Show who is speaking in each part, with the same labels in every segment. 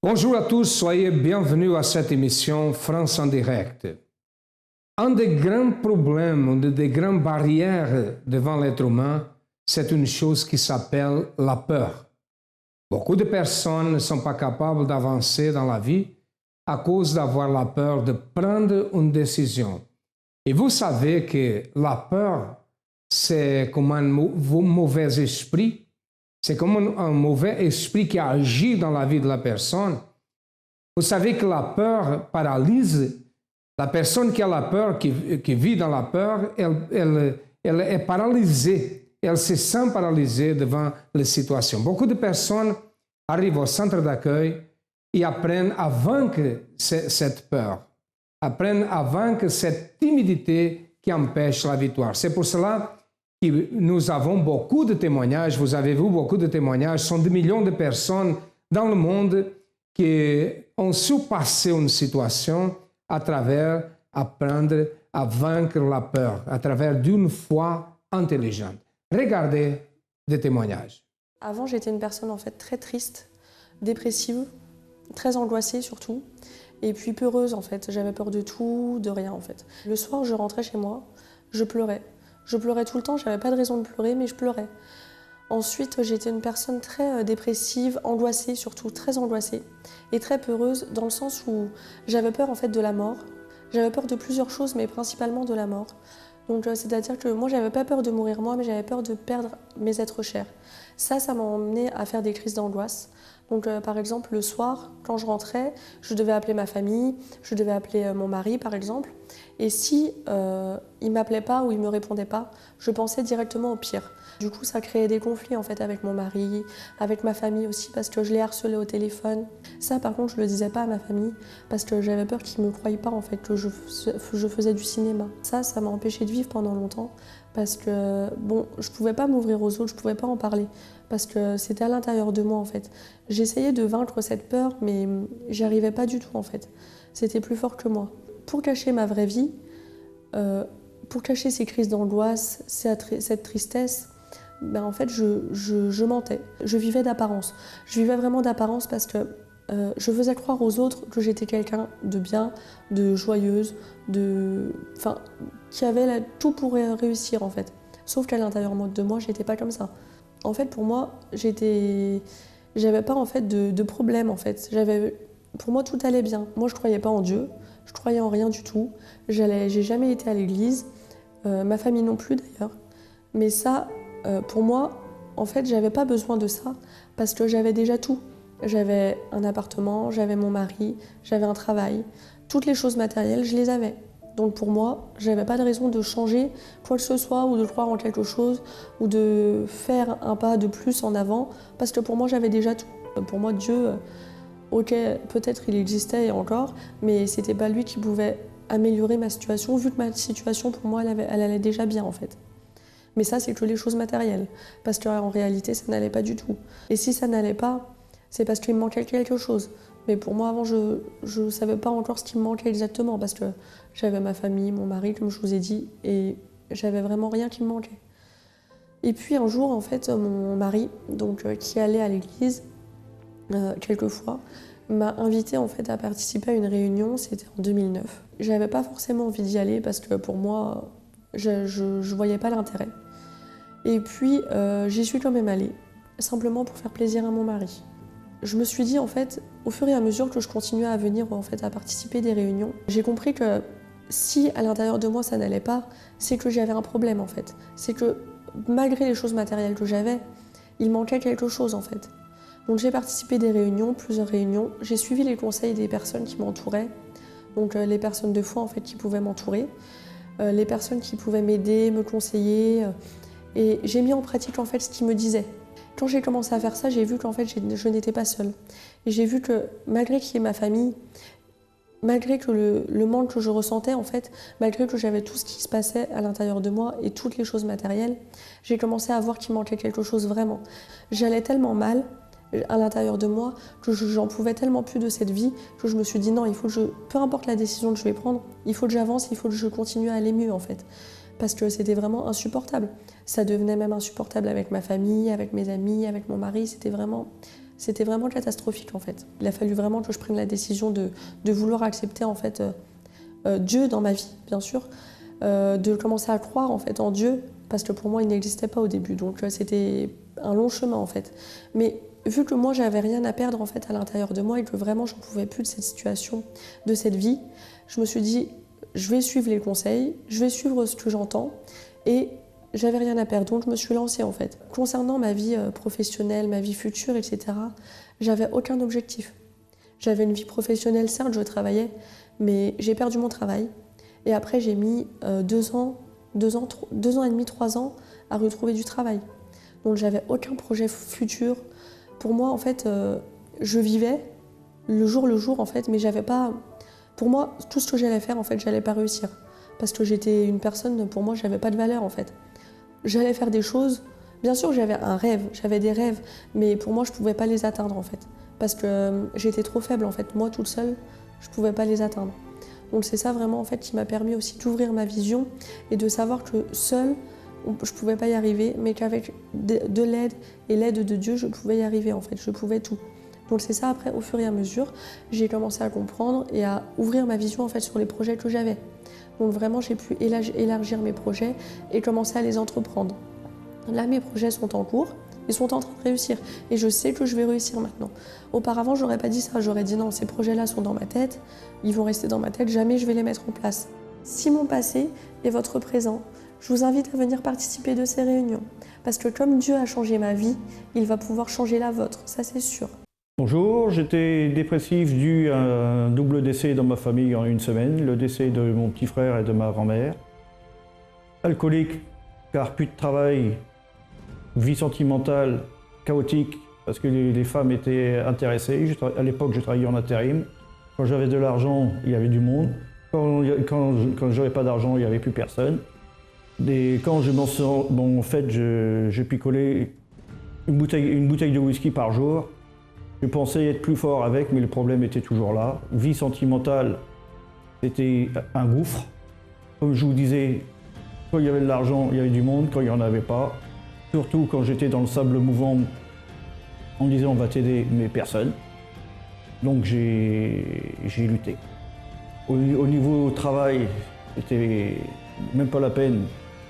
Speaker 1: Bonjour à tous, soyez bienvenus à cette émission France en direct. Un des grands problèmes, une des grandes barrières devant l'être humain, c'est une chose qui s'appelle la peur. Beaucoup de personnes ne sont pas capables d'avancer dans la vie à cause d'avoir la peur de prendre une décision. Et vous savez que la peur, c'est comme un mauvais esprit. C'est comme un mauvais esprit qui agit dans la vie de la personne. Vous savez que la peur paralyse. La personne qui a la peur, qui vit dans la peur, elle est paralysée. Elle se sent paralysée devant les situations. Beaucoup de personnes arrivent au centre d'accueil et apprennent à vaincre cette peur, apprennent à vaincre cette timidité qui empêche la victoire. C'est pour cela que nous avons beaucoup de témoignages. Vous avez vu beaucoup de témoignages. Ce sont des millions de personnes dans le monde qui ont surpassé une situation à travers apprendre à vaincre la peur, à travers d'une foi intelligente. Regardez des témoignages.
Speaker 2: Avant, j'étais une personne en fait très triste, dépressive, très angoissée surtout, et puis peureuse en fait. J'avais peur de tout, de rien en fait. Le soir, je rentrais chez moi, je pleurais. Je pleurais tout le temps, j'avais pas de raison de pleurer, mais je pleurais. Ensuite, j'étais une personne très dépressive, angoissée surtout, très angoissée et très peureuse dans le sens où j'avais peur en fait de la mort. J'avais peur de plusieurs choses, mais principalement de la mort. Donc c'est-à-dire que moi, j'avais pas peur de mourir moi, mais j'avais peur de perdre mes êtres chers. Ça m'a emmené à faire des crises d'angoisse. Donc par exemple, le soir, quand je rentrais, je devais appeler ma famille, je devais appeler mon mari par exemple. Et si il m'appelait pas ou il me répondait pas, je pensais directement au pire. Du coup, ça créait des conflits en fait avec mon mari, avec ma famille aussi, parce que je les harcelais au téléphone. Ça, par contre, je le disais pas à ma famille, parce que j'avais peur qu'ils me croyaient pas en fait que je faisais du cinéma. Ça m'a empêché de vivre pendant longtemps, parce que bon, je pouvais pas m'ouvrir aux autres, je pouvais pas en parler, parce que c'était à l'intérieur de moi en fait. J'essayais de vaincre cette peur, mais j'y arrivais pas du tout en fait. C'était plus fort que moi. Pour cacher ma vraie vie, pour cacher ces crises d'angoisse, cette tristesse, ben en fait, je mentais. Je vivais d'apparence. Je vivais vraiment d'apparence parce que je faisais croire aux autres que j'étais quelqu'un de bien, de joyeuse, qui avait tout pour réussir en fait. Sauf qu'à l'intérieur de moi, j'étais pas comme ça. En fait, pour moi, j'avais pas en fait de problème en fait. Pour moi, tout allait bien. Moi, je croyais pas en Dieu. Je croyais en rien du tout. J'ai jamais été à l'église. Ma famille non plus d'ailleurs. Mais ça, pour moi, en fait, j'avais pas besoin de ça parce que j'avais déjà tout. J'avais un appartement, j'avais mon mari, j'avais un travail. Toutes les choses matérielles, je les avais. Donc pour moi, j'avais pas de raison de changer quoi que ce soit ou de croire en quelque chose ou de faire un pas de plus en avant parce que pour moi, j'avais déjà tout. Pour moi, Dieu, ok, peut-être il existait et encore, mais c'était pas lui qui pouvait améliorer ma situation vu que ma situation, pour moi, elle allait déjà bien en fait. Mais ça, c'est que les choses matérielles, parce qu'en réalité, ça n'allait pas du tout. Et si ça n'allait pas, c'est parce qu'il me manquait quelque chose. Mais pour moi, avant, je ne savais pas encore ce qui me manquait exactement, parce que j'avais ma famille, mon mari, comme je vous ai dit, et j'avais vraiment rien qui me manquait. Et puis un jour, en fait, mon mari, qui allait à l'église quelquefois, m'a invitée en fait, à participer à une réunion, c'était en 2009. J'avais pas forcément envie d'y aller, parce que pour moi, je voyais pas l'intérêt. Et puis j'y suis quand même allée, simplement pour faire plaisir à mon mari. Je me suis dit en fait, au fur et à mesure que je continuais à venir en fait, à participer à des réunions, j'ai compris que si à l'intérieur de moi ça n'allait pas, c'est que j'avais un problème en fait. C'est que malgré les choses matérielles que j'avais, il manquait quelque chose en fait. Donc j'ai participé à des réunions, plusieurs réunions, j'ai suivi les conseils des personnes qui m'entouraient, donc les personnes de foi en fait qui pouvaient m'entourer. Les personnes qui pouvaient m'aider, me conseiller. Et j'ai mis en pratique en fait ce qu'ils me disaient. Quand j'ai commencé à faire ça, j'ai vu qu'en fait je n'étais pas seule. Et j'ai vu que malgré qu'il y ait ma famille, malgré que le manque que je ressentais en fait, malgré que j'avais tout ce qui se passait à l'intérieur de moi et toutes les choses matérielles, j'ai commencé à voir qu'il manquait quelque chose vraiment. J'allais tellement mal à l'intérieur de moi que j'en pouvais tellement plus de cette vie que je me suis dit non, il faut que peu importe la décision que je vais prendre, il faut que j'avance, il faut que je continue à aller mieux en fait. Parce que c'était vraiment insupportable. Ça devenait même insupportable avec ma famille, avec mes amis, avec mon mari, C'était vraiment catastrophique en fait. Il a fallu vraiment que je prenne la décision de vouloir accepter en fait Dieu dans ma vie, bien sûr, de commencer à croire en fait en Dieu, parce que pour moi il n'existait pas au début, donc c'était un long chemin en fait. Mais vu que moi j'avais rien à perdre en fait à l'intérieur de moi et que vraiment je ne pouvais plus de cette situation, de cette vie, je me suis dit je vais suivre les conseils, je vais suivre ce que j'entends et j'avais rien à perdre, donc je me suis lancée en fait. Concernant ma vie professionnelle, ma vie future, etc., j'avais aucun objectif. J'avais une vie professionnelle, certes, je travaillais, mais j'ai perdu mon travail. Et après, j'ai mis 2 ans et demi, 3 ans à retrouver du travail. Donc j'avais aucun projet futur. Pour moi, en fait, je vivais le jour en fait, mais j'avais pas... Pour moi, tout ce que j'allais faire, en fait, j'allais pas réussir. Parce que j'étais une personne, pour moi, j'avais pas de valeur en fait. J'allais faire des choses, bien sûr j'avais un rêve, j'avais des rêves, mais pour moi je ne pouvais pas les atteindre en fait. Parce que j'étais trop faible en fait, moi toute seule, je ne pouvais pas les atteindre. Donc c'est ça vraiment en fait qui m'a permis aussi d'ouvrir ma vision et de savoir que seule, je ne pouvais pas y arriver, mais qu'avec de l'aide et l'aide de Dieu, je pouvais y arriver en fait, je pouvais tout. Donc c'est ça après, au fur et à mesure, j'ai commencé à comprendre et à ouvrir ma vision en fait sur les projets que j'avais. Donc vraiment, j'ai pu élargir mes projets et commencer à les entreprendre. Là, mes projets sont en cours, ils sont en train de réussir et je sais que je vais réussir maintenant. Auparavant, j'aurais pas dit ça, j'aurais dit non, ces projets-là sont dans ma tête, ils vont rester dans ma tête, jamais je vais les mettre en place. Si mon passé est votre présent, je vous invite à venir participer de ces réunions parce que comme Dieu a changé ma vie, il va pouvoir changer la vôtre, ça c'est sûr.
Speaker 3: Bonjour, j'étais dépressif dû à un double décès dans ma famille en une semaine, le décès de mon petit frère et de ma grand-mère. Alcoolique, car plus de travail, vie sentimentale chaotique, parce que les femmes étaient intéressées. À l'époque, je travaillais en intérim. Quand j'avais de l'argent, il y avait du monde. Quand j'avais pas d'argent, il n'y avait plus personne. Et quand je m'en sors, bon, en fait, je picolais une bouteille de whisky par jour. Je pensais être plus fort avec, mais le problème était toujours là. Vie sentimentale, c'était un gouffre. Comme je vous disais, quand il y avait de l'argent, il y avait du monde, quand il n'y en avait pas. Surtout quand j'étais dans le sable mouvant, on me disait on va t'aider, mais personne. Donc j'ai lutté. Au niveau travail, c'était même pas la peine.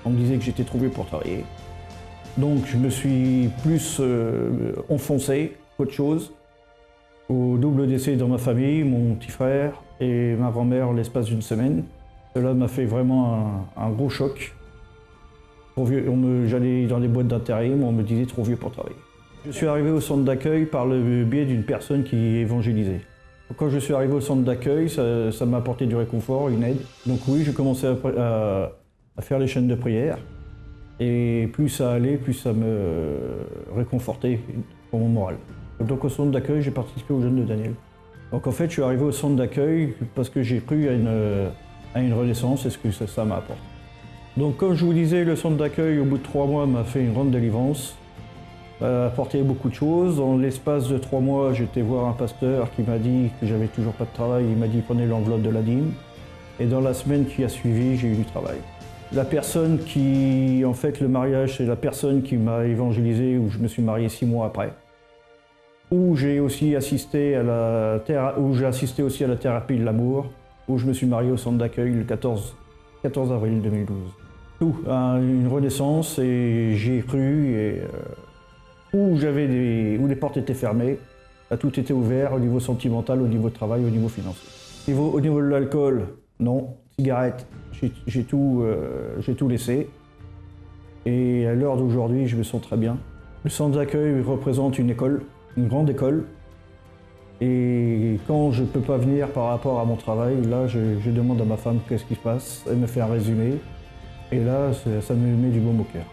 Speaker 3: On me disait que j'étais trouvé pour travailler. Donc je me suis plus enfoncé qu'autre chose. Au double décès dans ma famille, mon petit frère et ma grand-mère l'espace d'une semaine. Cela m'a fait vraiment un gros choc. J'allais dans des boîtes d'intérim, on me disait trop vieux pour travailler. Je suis arrivé au centre d'accueil par le biais d'une personne qui évangélisait. Quand je suis arrivé au centre d'accueil, ça m'a apporté du réconfort, une aide. Donc oui, j'ai commencé à faire les chaînes de prière. Et plus ça allait, plus ça me réconfortait pour mon moral. Donc au centre d'accueil, j'ai participé aux Jeunes de Daniel. Donc en fait, je suis arrivé au centre d'accueil parce que j'ai cru à une renaissance et ce que ça m'a apporté. Donc comme je vous disais, le centre d'accueil, au bout de 3 mois, m'a fait une grande délivrance. A apporté beaucoup de choses. En l'espace de 3 mois, j'étais voir un pasteur qui m'a dit que j'avais toujours pas de travail. Il m'a dit prenez l'enveloppe de la dîme. Et dans la semaine qui a suivi, j'ai eu du travail. La personne qui, en fait, le mariage, c'est la personne qui m'a évangélisé, où je me suis marié 6 mois après. Où j'ai aussi assisté à aussi à la thérapie de l'amour, où je me suis marié au centre d'accueil le 14 avril 2012. Tout, une renaissance, et j'y ai cru, et où les portes étaient fermées, là, tout était ouvert au niveau sentimental, au niveau travail, au niveau financier. Au niveau de l'alcool, non. Cigarette, j'ai tout laissé. Et à l'heure d'aujourd'hui, je me sens très bien. Le centre d'accueil représente une école, une grande école. Et quand je ne peux pas venir par rapport à mon travail, là, je demande à ma femme qu'est-ce qui se passe. Elle me fait un résumé. Et là, ça me met du baume au cœur.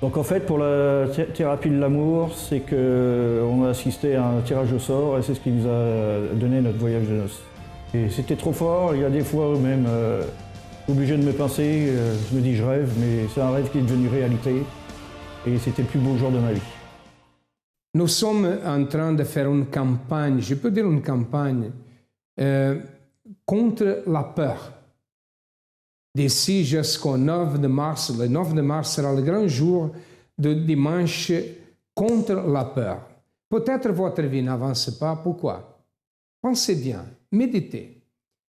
Speaker 3: Donc en fait, pour la thérapie de l'amour, c'est qu'on a assisté à un tirage au sort et c'est ce qui nous a donné notre voyage de noces. Et c'était trop fort, il y a des fois même obligé de me pincer, je me dis je rêve, mais c'est un rêve qui est devenu réalité et c'était le plus beau jour de ma vie.
Speaker 1: Nous sommes en train de faire une campagne, je peux dire une campagne, contre la peur. D'ici jusqu'au 9 de mars, le 9 de mars sera le grand jour de dimanche contre la peur. Peut-être votre vie n'avance pas. Pourquoi? Pensez bien, méditez.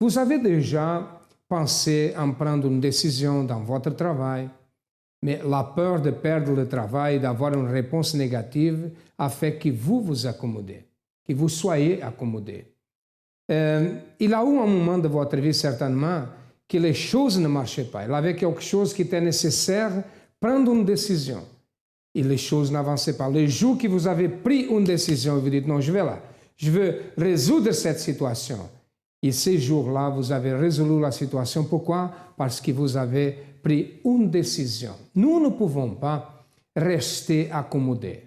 Speaker 1: Vous avez déjà pensé en prendre une décision dans votre travail, mais la peur de perdre le travail, d'avoir une réponse négative, a fait que vous vous accommodez, que vous soyez accommodé. Il y a eu un moment de votre vie, certainement, que les choses ne marchaient pas. Il y avait quelque chose qui était nécessaire, prendre une décision. Et les choses n'avançaient pas. Le jour que vous avez pris une décision, vous dites, non, je vais là, je veux résoudre cette situation. Et ces jours-là, vous avez résolu la situation. Pourquoi? Parce que vous avez pris une décision. Nous ne pouvons pas rester accommodés.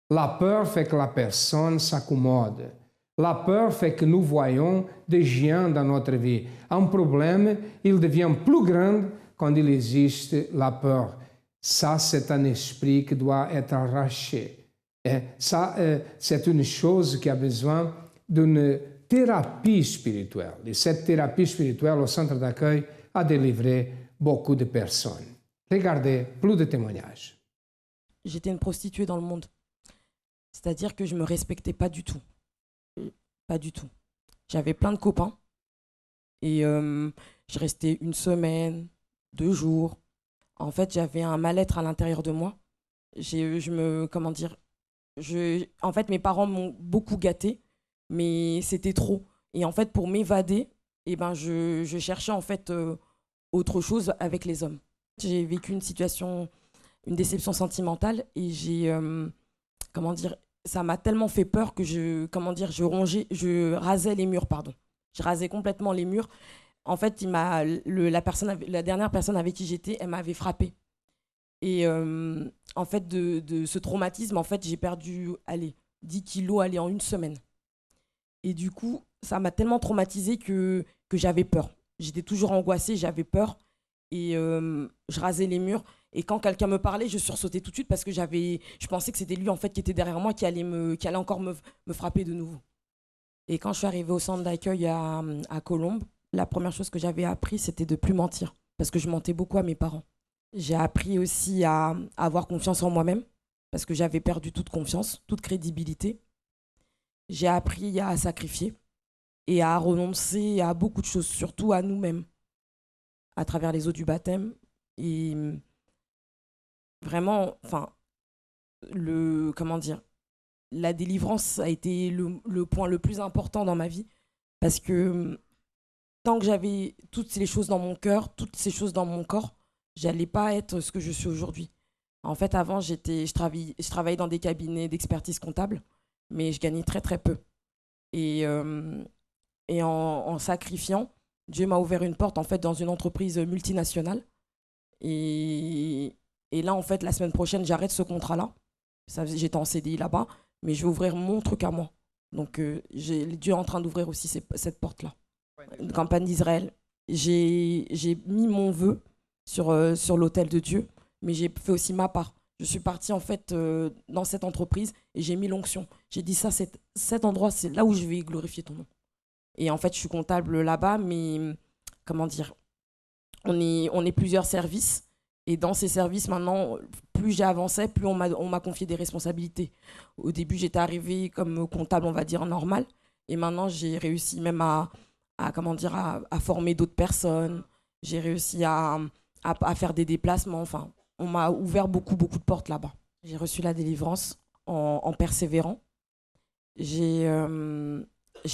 Speaker 1: La peur fait que la personne s'accommode. La peur fait que nous voyons des géants dans notre vie. Un problème, il devient plus grand quand il existe la peur. Ça, c'est un esprit qui doit être arraché. Et ça, c'est une chose qui a besoin d'une thérapie spirituelle. Et cette thérapie spirituelle au centre d'accueil a délivré beaucoup de personnes. Regardez, plus de témoignages.
Speaker 4: J'étais une prostituée dans le monde. C'est-à-dire que je ne me respectais pas du tout. Pas du tout. J'avais plein de copains. Et je restais 1 semaine, 2 jours. En fait, j'avais un mal-être à l'intérieur de moi. En fait, mes parents m'ont beaucoup gâtée, mais c'était trop. Et en fait, pour m'évader, je cherchais en fait autre chose avec les hommes. J'ai vécu une déception sentimentale et ça m'a tellement fait peur que je rasais les murs, pardon. Je rasais complètement les murs. En fait, la dernière personne avec qui j'étais, elle m'avait frappée. Et en fait, de ce traumatisme, en fait, j'ai perdu 10 kilos en 1 semaine. Et du coup, ça m'a tellement traumatisée que j'avais peur. J'étais toujours angoissée, j'avais peur. Et je rasais les murs. Et quand quelqu'un me parlait, je sursautais tout de suite parce que je pensais que c'était lui en fait qui était derrière moi, qui allait encore me frapper de nouveau. Et quand je suis arrivée au centre d'accueil à Colombes, la première chose que j'avais appris, c'était de plus mentir. Parce que je mentais beaucoup à mes parents. J'ai appris aussi à avoir confiance en moi-même, parce que j'avais perdu toute confiance, toute crédibilité. J'ai appris à sacrifier et à renoncer à beaucoup de choses, surtout à nous-mêmes, à travers les eaux du baptême. Et vraiment, la délivrance a été le point le plus important dans ma vie, parce que tant que j'avais toutes ces choses dans mon cœur, toutes ces choses dans mon corps, j'allais pas être ce que je suis aujourd'hui. En fait, avant, je travaillais dans des cabinets d'expertise comptable, mais je gagnais très très peu. Et en sacrifiant, Dieu m'a ouvert une porte en fait dans une entreprise multinationale. Et là, en fait, la semaine prochaine, j'arrête ce contrat-là. J'étais en CDI là-bas, mais je vais ouvrir mon truc à moi. Donc, Dieu est en train d'ouvrir aussi cette porte-là. Une campagne d'Israël. J'ai mis mon vœu sur l'autel de Dieu, mais j'ai fait aussi ma part. Je suis partie en fait dans cette entreprise et j'ai mis l'onction. J'ai dit ça, cet endroit, c'est là où je vais glorifier ton nom. Et en fait, je suis comptable là-bas, mais comment dire, on est plusieurs services. Et dans ces services, maintenant, plus j'avançais, plus on m'a confié des responsabilités. Au début, j'étais arrivée comme comptable, on va dire, normal. Et maintenant, j'ai réussi même à former d'autres personnes. J'ai réussi à faire des déplacements. Enfin, on m'a ouvert beaucoup, beaucoup de portes là-bas. J'ai reçu la délivrance en persévérant. J'ai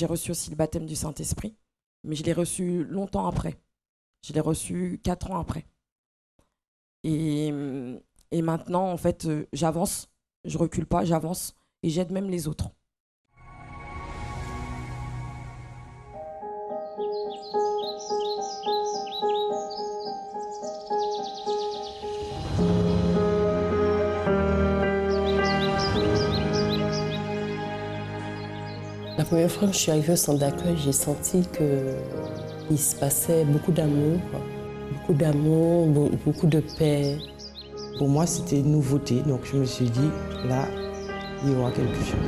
Speaker 4: reçu aussi le baptême du Saint-Esprit, mais je l'ai reçu longtemps après. Je l'ai reçu 4 ans après. Et maintenant, en fait, j'avance. Je recule pas, j'avance. Et j'aide même les autres.
Speaker 5: La première fois que je suis arrivée au centre d'accueil, j'ai senti qu'il se passait beaucoup d'amour, beaucoup de paix.
Speaker 6: Pour moi, c'était une nouveauté, donc je me suis dit, là, il y aura quelque chose.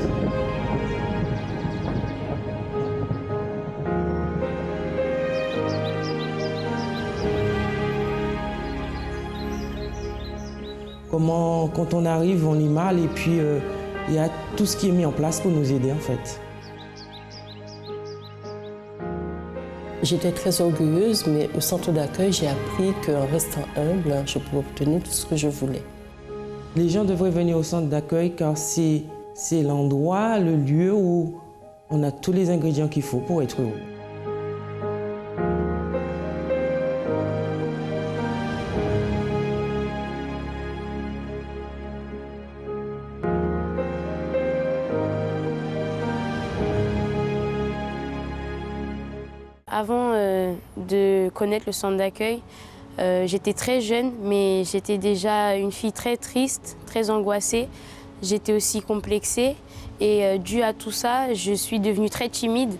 Speaker 6: Quand on arrive, on est mal et puis il y a tout ce qui est mis en place pour nous aider en fait.
Speaker 5: J'étais très orgueilleuse, mais au centre d'accueil, j'ai appris qu'en restant humble, je pouvais obtenir tout ce que je voulais.
Speaker 6: Les gens devraient venir au centre d'accueil car c'est l'endroit, le lieu où on a tous les ingrédients qu'il faut pour être heureux.
Speaker 7: Avant de connaître le centre d'accueil, j'étais très jeune, mais j'étais déjà une fille très triste, très angoissée. J'étais aussi complexée et dû à tout ça, je suis devenue très timide,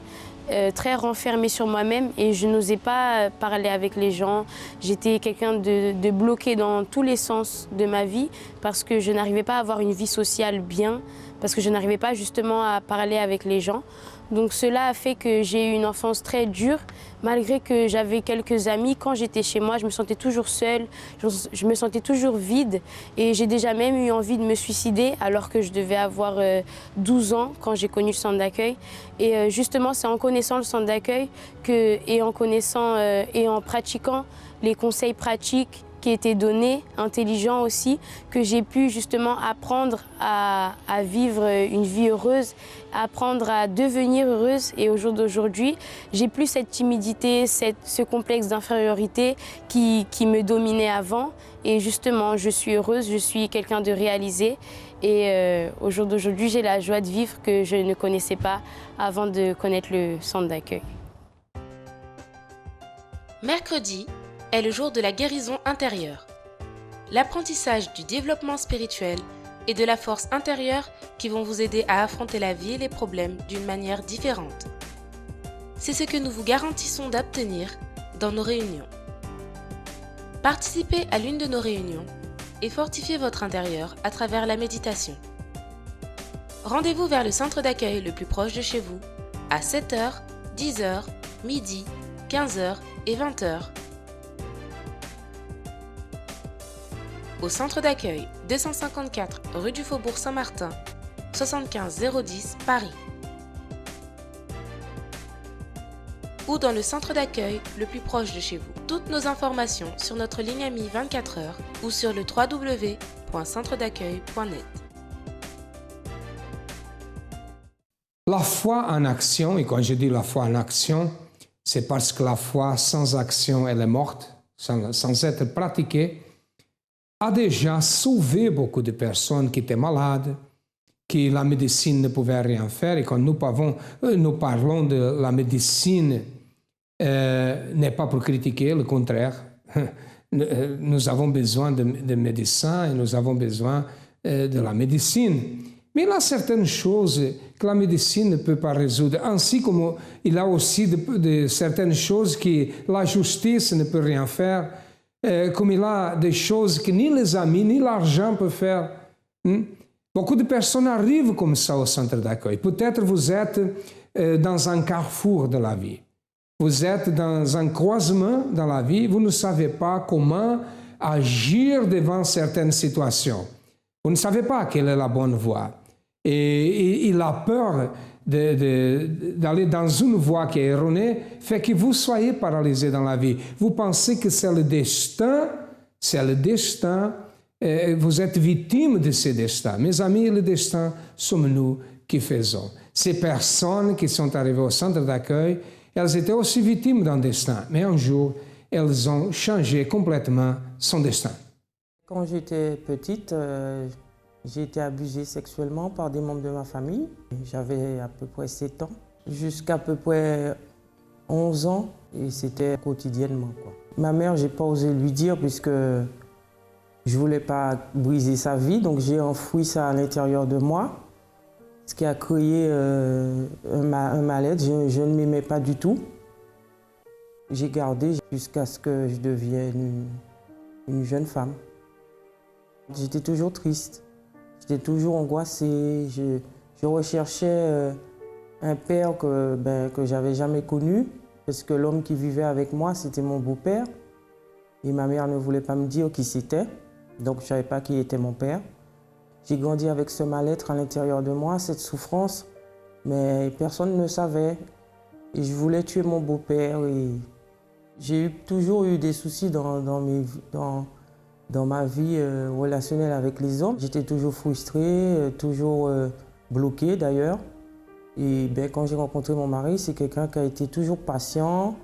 Speaker 7: très renfermée sur moi-même et je n'osais pas parler avec les gens. J'étais quelqu'un de bloqué dans tous les sens de ma vie parce que je n'arrivais pas à avoir une vie sociale bien, parce que je n'arrivais pas justement à parler avec les gens. Donc cela a fait que j'ai eu une enfance très dure. Malgré que j'avais quelques amis, quand j'étais chez moi, je me sentais toujours seule, je me sentais toujours vide. Et j'ai déjà même eu envie de me suicider alors que je devais avoir 12 ans quand j'ai connu le centre d'accueil. Et justement, c'est en connaissant le centre d'accueil et en connaissant et en pratiquant les conseils pratiques qui étaient donnés, intelligents aussi, que j'ai pu justement apprendre à vivre une vie heureuse, apprendre à devenir heureuse. Et au jour d'aujourd'hui, j'ai plus cette timidité, ce complexe d'infériorité qui me dominait avant. Et justement, je suis heureuse, je suis quelqu'un de réalisé. Et au jour d'aujourd'hui, j'ai la joie de vivre que je ne connaissais pas avant de connaître le centre d'accueil.
Speaker 8: Mercredi est le jour de la guérison intérieure. L'apprentissage du développement spirituel et de la force intérieure qui vont vous aider à affronter la vie et les problèmes d'une manière différente. C'est ce que nous vous garantissons d'obtenir dans nos réunions. Participez à l'une de nos réunions et fortifiez votre intérieur à travers la méditation. Rendez-vous vers le centre d'accueil le plus proche de chez vous à 7h, 10h, midi, 15h et 20h. Au centre d'accueil 254 rue du Faubourg Saint-Martin, 75 010 Paris. Ou dans le centre d'accueil le plus proche de chez vous. Toutes nos informations sur notre ligne amie 24h ou sur le www.centredaccueil.net.
Speaker 1: La foi en action, et quand je dis la foi en action, c'est parce que la foi sans action, elle est morte, sans être pratiquée, a déjà sauvé beaucoup de personnes qui étaient malades, que la médecine ne pouvait rien faire. Et quand nous parlons de la médecine, n'est pas pour critiquer, le contraire. Nous avons besoin de médecins et nous avons besoin de la médecine. Mais il y a certaines choses que la médecine ne peut pas résoudre, ainsi comme il y a aussi de certaines choses que la justice ne peut rien faire. Comme il y a des choses que ni les amis ni l'argent peuvent faire. Beaucoup de personnes arrivent comme ça au centre d'accueil. Peut-être vous êtes dans un carrefour de la vie. Vous êtes dans un croisement dans la vie. Vous ne savez pas comment agir devant certaines situations. Vous ne savez pas quelle est la bonne voie. Et il a peur d'aller dans une voie qui est erronée, fait que vous soyez paralysé dans la vie. Vous pensez que c'est le destin, vous êtes victime de ce destin. Mes amis, le destin, sommes nous qui faisons. Ces personnes qui sont arrivées au centre d'accueil, elles étaient aussi victimes d'un destin, mais un jour, elles ont changé complètement son destin.
Speaker 6: Quand j'étais petite, j'ai été abusée sexuellement par des membres de ma famille. J'avais à peu près 7 ans, jusqu'à peu près 11 ans, et c'était quotidiennement, quoi. Ma mère, j'ai pas osé lui dire puisque je voulais pas briser sa vie, donc j'ai enfoui ça à l'intérieur de moi, ce qui a créé un mal-être. Je ne m'aimais pas du tout. J'ai gardé jusqu'à ce que je devienne une jeune femme. J'étais toujours triste. J'étais toujours angoissée, je recherchais un père que j'avais jamais connu, parce que l'homme qui vivait avec moi, c'était mon beau-père. Et ma mère ne voulait pas me dire qui c'était, donc je ne savais pas qui était mon père. J'ai grandi avec ce mal-être à l'intérieur de moi, cette souffrance, mais personne ne savait. Et je voulais tuer mon beau-père. Et j'ai toujours eu des soucis dans ma vie relationnelle avec les hommes. J'étais toujours frustrée, toujours bloquée d'ailleurs. Et quand j'ai rencontré mon mari, c'est quelqu'un qui a été toujours patient,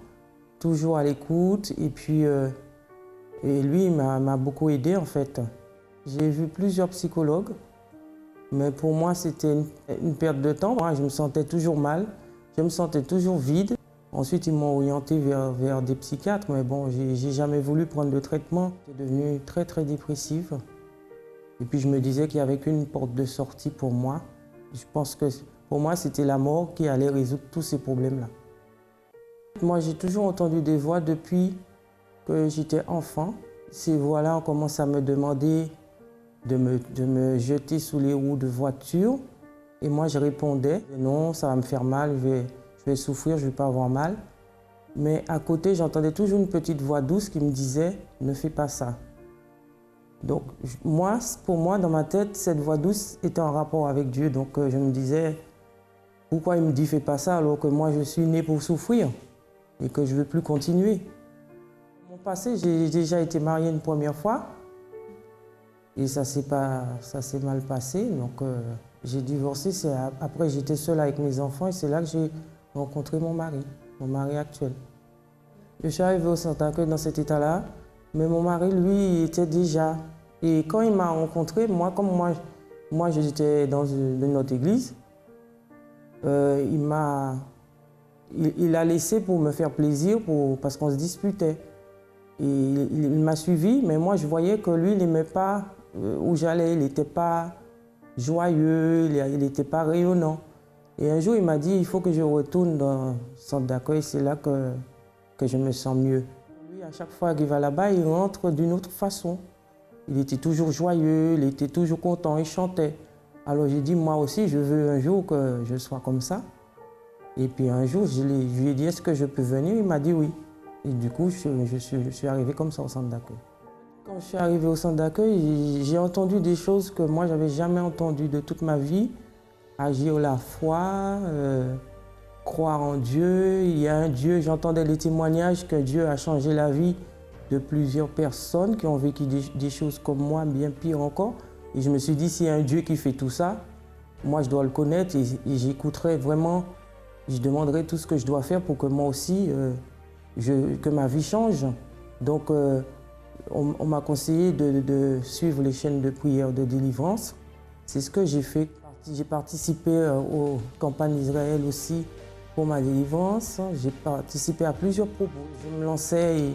Speaker 6: toujours à l'écoute. Et puis, et lui, il m'a beaucoup aidé en fait. J'ai vu plusieurs psychologues, mais pour moi, c'était une perte de temps. Moi, je me sentais toujours mal, je me sentais toujours vide. Ensuite, ils m'ont orienté vers des psychiatres, mais bon, j'ai jamais voulu prendre de traitement. J'étais devenue très, très dépressive. Et puis, je me disais qu'il n'y avait qu'une porte de sortie pour moi. Je pense que pour moi, c'était la mort qui allait résoudre tous ces problèmes-là. Moi, j'ai toujours entendu des voix depuis que j'étais enfant. Ces voix-là ont commencé à me demander de me jeter sous les roues de voiture. Et moi, je répondais, non, ça va me faire mal, je vais souffrir, je ne vais pas avoir mal. Mais à côté, j'entendais toujours une petite voix douce qui me disait, ne fais pas ça. Donc, pour moi, dans ma tête, cette voix douce était en rapport avec Dieu. Donc, je me disais, pourquoi il me dit, fais pas ça, alors que moi, je suis né pour souffrir et que je ne veux plus continuer. Dans mon passé, j'ai déjà été mariée une première fois. Et ça s'est mal passé, donc j'ai divorcé. Après, j'étais seule avec mes enfants et c'est là que j'ai rencontré mon mari actuel. Je suis arrivée au centre d'accueil dans cet état-là, mais mon mari, lui, il était déjà. Et quand il m'a rencontré, comme moi j'étais dans une autre église, il a laissé pour me faire plaisir, parce qu'on se disputait. Et il m'a suivi, mais moi, je voyais que lui, il n'aimait pas où j'allais, il n'était pas joyeux, il n'était pas rayonnant. Et un jour, il m'a dit, il faut que je retourne dans le centre d'accueil, c'est là que je me sens mieux. Lui, à chaque fois qu'il va là-bas, il rentre d'une autre façon. Il était toujours joyeux, il était toujours content, il chantait. Alors j'ai dit, moi aussi, je veux un jour que je sois comme ça. Et puis un jour, je lui ai dit, est-ce que je peux venir? Il m'a dit oui. Et du coup, je suis arrivée comme ça au centre d'accueil. Quand je suis arrivée au centre d'accueil, j'ai entendu des choses que moi, je n'avais jamais entendues de toute ma vie. Agir la foi, croire en Dieu. Il y a un Dieu, j'entendais les témoignages que Dieu a changé la vie de plusieurs personnes qui ont vécu des choses comme moi, bien pire encore. Et je me suis dit, s'il y a un Dieu qui fait tout ça, moi, je dois le connaître et j'écouterai vraiment, je demanderai tout ce que je dois faire pour que moi aussi, que ma vie change. Donc, on m'a conseillé de suivre les chaînes de prière de délivrance. C'est ce que j'ai fait. J'ai participé aux campagnes d'Israël aussi pour ma délivrance. J'ai participé à plusieurs propos. Je me lançais et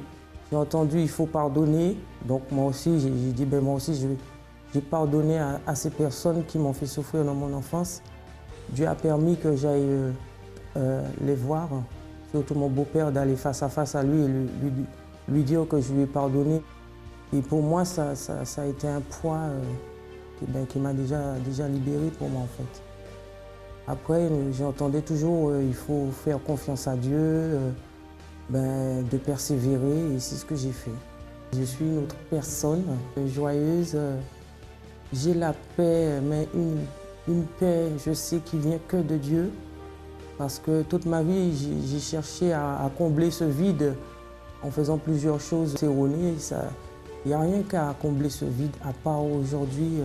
Speaker 6: j'ai entendu il faut pardonner. Donc moi aussi, j'ai dit moi aussi, j'ai pardonné à ces personnes qui m'ont fait souffrir dans mon enfance. Dieu a permis que j'aille les voir, surtout mon beau-père, d'aller face à face à lui et lui dire que je lui ai pardonné. Et pour moi, ça a été un poids qui m'a déjà libéré pour moi en fait. Après, j'entendais toujours il faut faire confiance à Dieu, de persévérer et c'est ce que j'ai fait. Je suis une autre personne joyeuse, j'ai la paix, mais une paix, je sais, qui vient que de Dieu. Parce que toute ma vie, j'ai cherché à combler ce vide en faisant plusieurs choses erronées. Il n'y a rien qu'à combler ce vide, à part aujourd'hui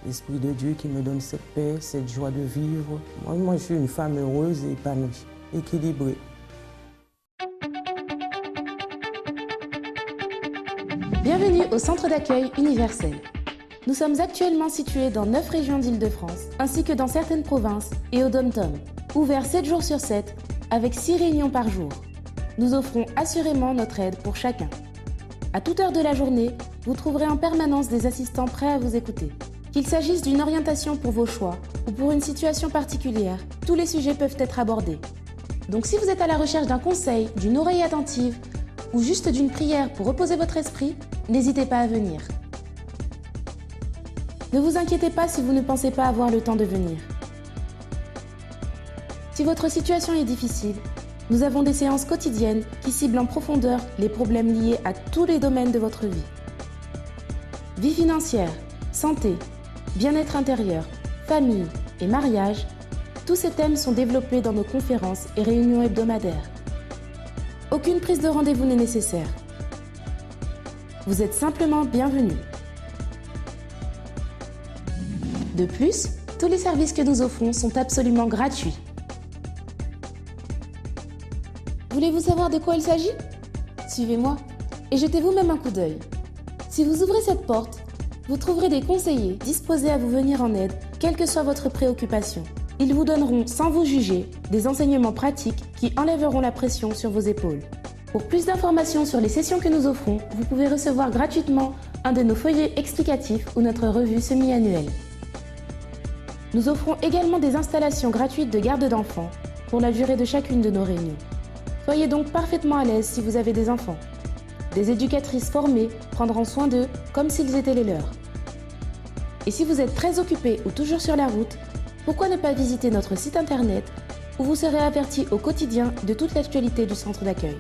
Speaker 6: l'Esprit de Dieu qui me donne cette paix, cette joie de vivre. Moi, je suis une femme heureuse et épanouie, équilibrée.
Speaker 9: Bienvenue au Centre d'accueil universel. Nous sommes actuellement situés dans 9 régions d'Île-de-France, ainsi que dans certaines provinces et au Dom-Tom. Ouvert 7 jours sur 7, avec 6 réunions par jour. Nous offrons assurément notre aide pour chacun. À toute heure de la journée, vous trouverez en permanence des assistants prêts à vous écouter. Qu'il s'agisse d'une orientation pour vos choix ou pour une situation particulière, tous les sujets peuvent être abordés. Donc si vous êtes à la recherche d'un conseil, d'une oreille attentive ou juste d'une prière pour reposer votre esprit, n'hésitez pas à venir. Ne vous inquiétez pas si vous ne pensez pas avoir le temps de venir. Si votre situation est difficile, nous avons des séances quotidiennes qui ciblent en profondeur les problèmes liés à tous les domaines de votre vie. Vie financière, santé, bien-être intérieur, famille et mariage, tous ces thèmes sont développés dans nos conférences et réunions hebdomadaires. Aucune prise de rendez-vous n'est nécessaire. Vous êtes simplement bienvenus. De plus, tous les services que nous offrons sont absolument gratuits. Voulez-vous savoir de quoi il s'agit? Suivez-moi et jetez vous-même un coup d'œil. Si vous ouvrez cette porte, vous trouverez des conseillers disposés à vous venir en aide, quelle que soit votre préoccupation. Ils vous donneront, sans vous juger, des enseignements pratiques qui enlèveront la pression sur vos épaules. Pour plus d'informations sur les sessions que nous offrons, vous pouvez recevoir gratuitement un de nos feuillets explicatifs ou notre revue semi-annuelle. Nous offrons également des installations gratuites de garde d'enfants pour la durée de chacune de nos réunions. Soyez donc parfaitement à l'aise si vous avez des enfants. Des éducatrices formées prendront soin d'eux comme s'ils étaient les leurs. Et si vous êtes très occupé ou toujours sur la route, pourquoi ne pas visiter notre site internet où vous serez averti au quotidien de toute l'actualité du centre d'accueil.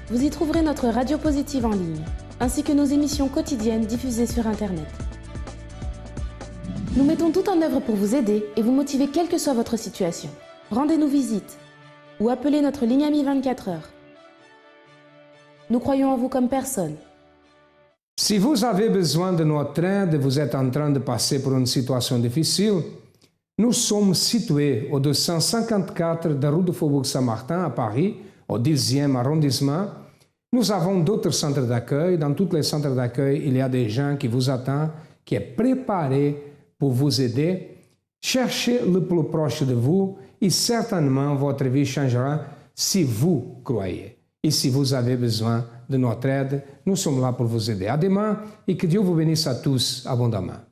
Speaker 9: Vous y trouverez notre radio positive en ligne, ainsi que nos émissions quotidiennes diffusées sur internet. Nous mettons tout en œuvre pour vous aider et vous motiver quelle que soit votre situation. Rendez-nous visite ou appelez notre ligne amie 24 heures. Nous croyons en vous comme personne.
Speaker 1: Si vous avez besoin de notre aide, vous êtes en train de passer por une situation difficile, nous sommes situés au 254 de rue de Faubourg Saint-Martin à Paris, au 10e arrondissement. Nous avons d'autres centres d'accueil. Dans tous les centres d'accueil, il y a des gens qui vous attendent, qui sont préparés pour vous aider. Cherchez le plus proche de vous et certainement votre vie changera si vous croyez. Et si vous avez besoin de notre aide, nous sommes là pour vous aider. À demain et que Dieu vous bénisse à tous abondamment.